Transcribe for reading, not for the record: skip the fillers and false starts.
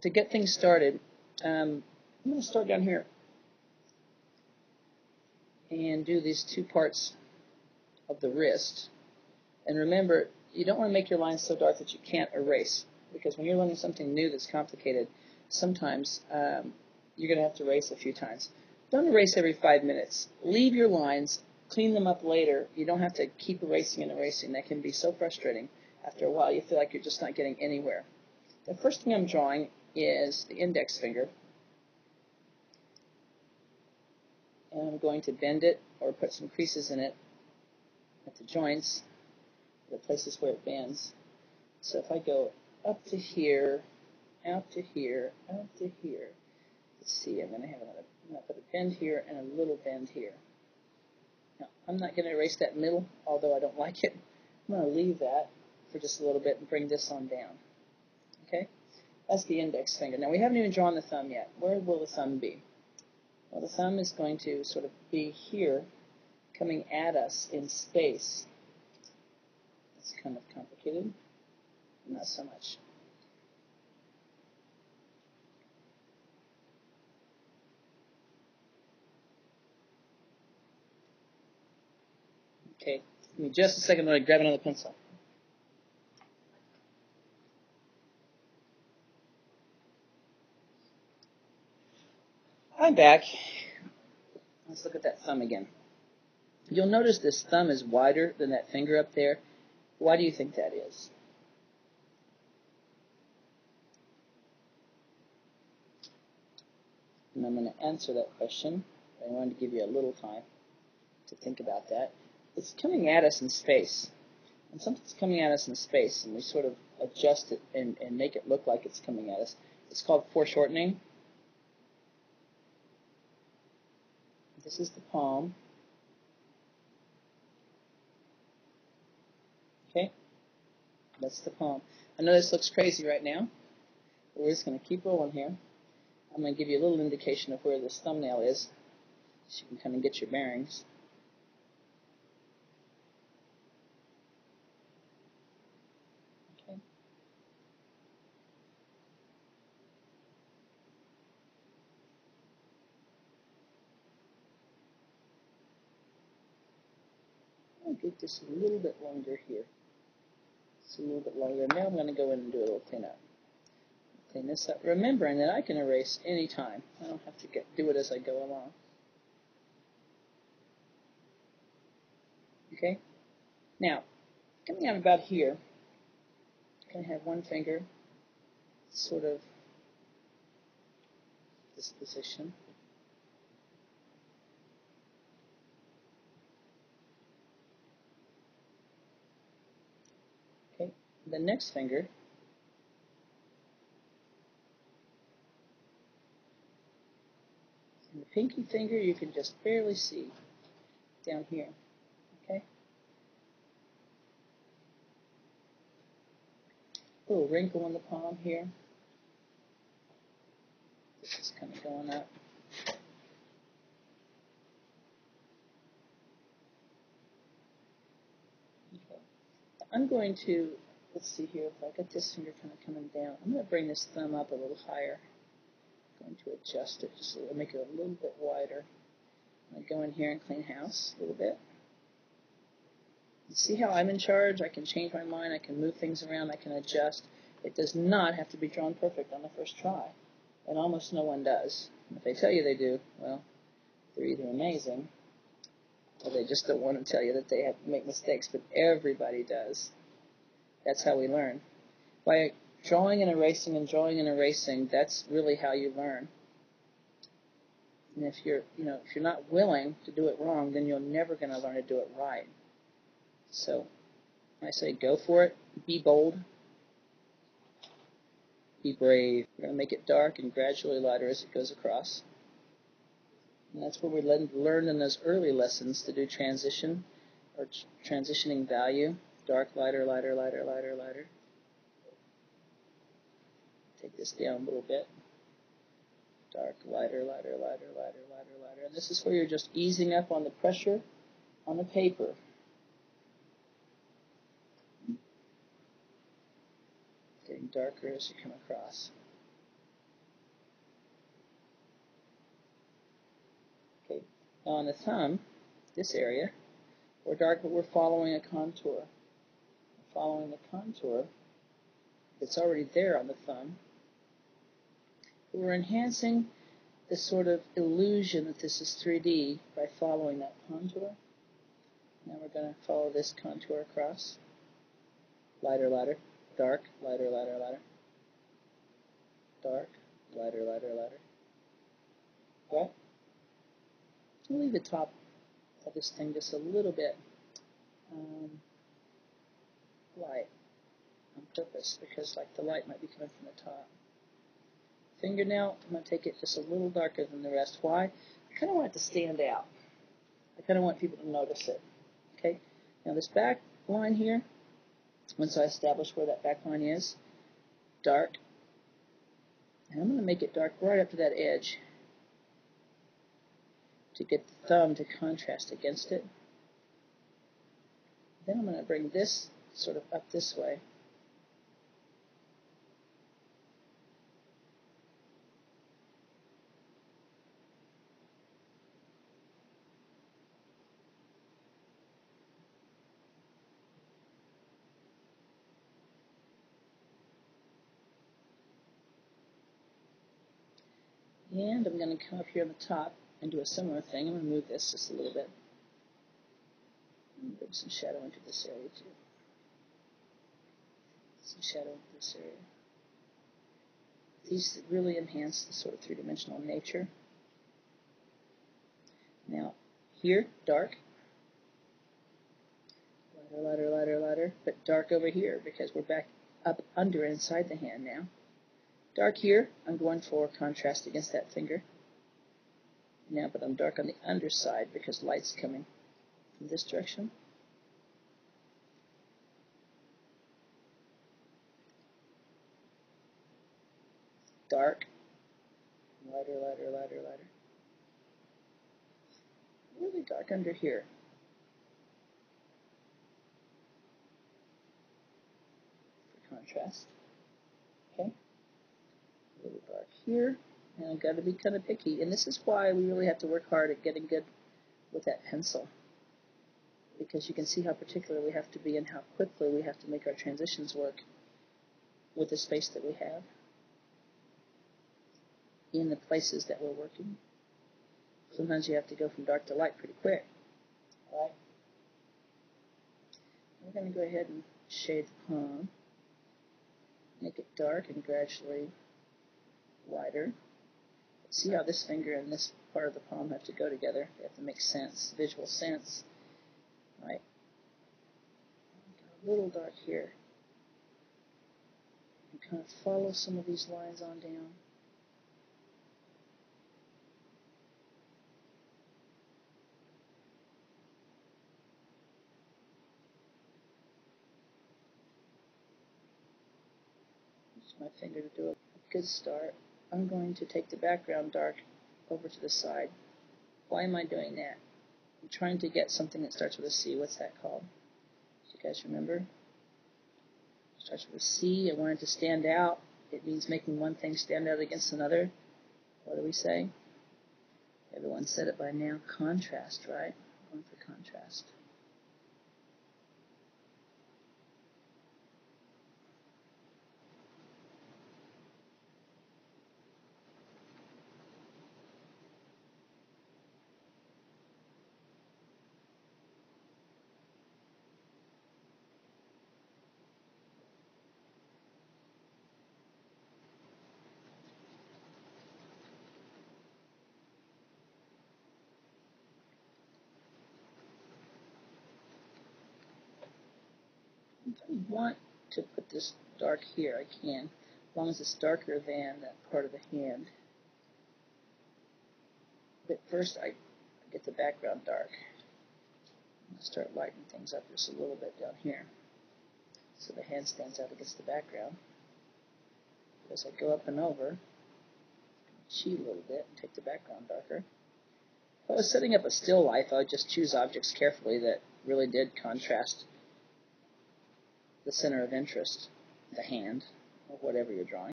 to get things started, I'm going to start down here and do these two parts of the wrist. And remember, you don't want to make your lines so dark that you can't erase, because when you're learning something new that's complicated, sometimes you're going to have to erase a few times. Don't erase every 5 minutes. Leave your lines, clean them up later. You don't have to keep erasing and erasing. That can be so frustrating. After a while, you feel like you're just not getting anywhere. The first thing I'm drawing is the index finger. And I'm going to bend it or put some creases in it at the joints, the places where it bends. So if I go up to here, out to here, out to here, let's see, I'm going to put a bend here and a little bend here. Now, I'm not going to erase that middle, although I don't like it. I'm going to leave that for just a little bit and bring this on down. Okay? That's the index finger. Now, we haven't even drawn the thumb yet. Where will the thumb be? Well, the thumb is going to sort of be here, coming at us in space. It's kind of complicated. Not so much. Okay, give me just a second while I grab another pencil. I'm back. Let's look at that thumb again. You'll notice this thumb is wider than that finger up there. Why do you think that is? And I'm going to answer that question. I wanted to give you a little time to think about that. It's coming at us in space. And something's coming at us in space, and we sort of adjust it and make it look like it's coming at us. It's called foreshortening. This is the palm. Okay? That's the palm. I know this looks crazy right now, but we're just going to keep rolling here. I'm going to give you a little indication of where this thumbnail is, so you can kind of get your bearings. Okay. I'll get this a little bit longer here. It's a little bit longer. Now I'm going to go in and do a little cleanup. Clean this up, remembering that I can erase any time. I don't have to do it as I go along. Okay? Now, coming out about here, I'm going to have one finger sort of this position. Okay, the next finger and the pinky finger you can just barely see down here. Okay? A little wrinkle in the palm here. This is kind of going up. Okay. I'm going to, let's see here, if I got this finger kind of coming down, I'm going to bring this thumb up a little higher. I'm going to adjust it just to make it a little bit wider. I'm going to go in here and clean house a little bit. See how I'm in charge? I can change my mind, I can move things around, I can adjust. It does not have to be drawn perfect on the first try. And almost no one does. If they tell you they do, well, they're either amazing or they just don't want to tell you that they have to make mistakes, but everybody does. That's how we learn. By drawing and erasing and drawing and erasing, that's really how you learn. And if you're not willing to do it wrong, then you're never going to learn to do it right. So I say go for it, be bold, be brave. We're going to make it dark and gradually lighter as it goes across. And that's where we learned in those early lessons to do transition or transitioning value. Dark, lighter, lighter, lighter, lighter, lighter. Take this down a little bit. Dark, lighter, lighter, lighter, lighter, lighter, lighter. And this is where you're just easing up on the pressure on the paper. Getting darker as you come across. On the thumb, this area, we're dark, but we're following a contour. We're following the contour that's already there on the thumb. We're enhancing this sort of illusion that this is 3D by following that contour. Now we're going to follow this contour across. Lighter, lighter, dark, lighter, lighter, lighter. Dark, lighter, lighter, lighter. Right? I'll leave the top of this thing just a little bit light on purpose, because like the light might be coming from the top. Fingernail, I'm going to take it just a little darker than the rest. Why? I kind of want it to stand out. I kind of want people to notice it. Okay? Now this back line here, once I establish where that back line is, dark. And I'm going to make it dark right up to that edge to get the thumb to contrast against it. Then I'm going to bring this sort of up this way. And I'm going to come up here on the top and do a similar thing. I'm going to move this just a little bit. And bring some shadow into this area too. Some shadow into this area. These really enhance the sort of three-dimensional nature. Now, here, dark. Lighter, lighter, lighter, lighter. But dark over here because we're back up under inside the hand now. Dark here, I'm going for contrast against that finger. Now, but I'm dark on the underside because light's coming from this direction. Dark. Lighter, lighter, lighter, lighter. Really dark under here. For contrast. Okay. A little dark here. And I've got to be kind of picky. And this is why we really have to work hard at getting good with that pencil. Because you can see how particular we have to be and how quickly we have to make our transitions work with the space that we have in the places that we're working. Sometimes you have to go from dark to light pretty quick. Right? We're going to go ahead and shade the palm. Make it dark and gradually lighter. See how this finger and this part of the palm have to go together. They have to make sense, visual sense. Right? A little dark here. And kind of follow some of these lines on down. Use my finger to do a good start. I'm going to take the background dark over to the side. Why am I doing that? I'm trying to get something that starts with a C. What's that called? Do you guys remember? It starts with a C. I want it to stand out. It means making one thing stand out against another. What do we say? Everyone said it by now. Contrast, right? Going for contrast. If I want to put this dark here, I can, as long as it's darker than that part of the hand. But first I get the background dark. I'm going to start lightening things up just a little bit down here so the hand stands out against the background. As I go up and over, cheat a little bit and take the background darker. If I was setting up a still life, I would just choose objects carefully that really did contrast the center of interest, the hand, or whatever you're drawing.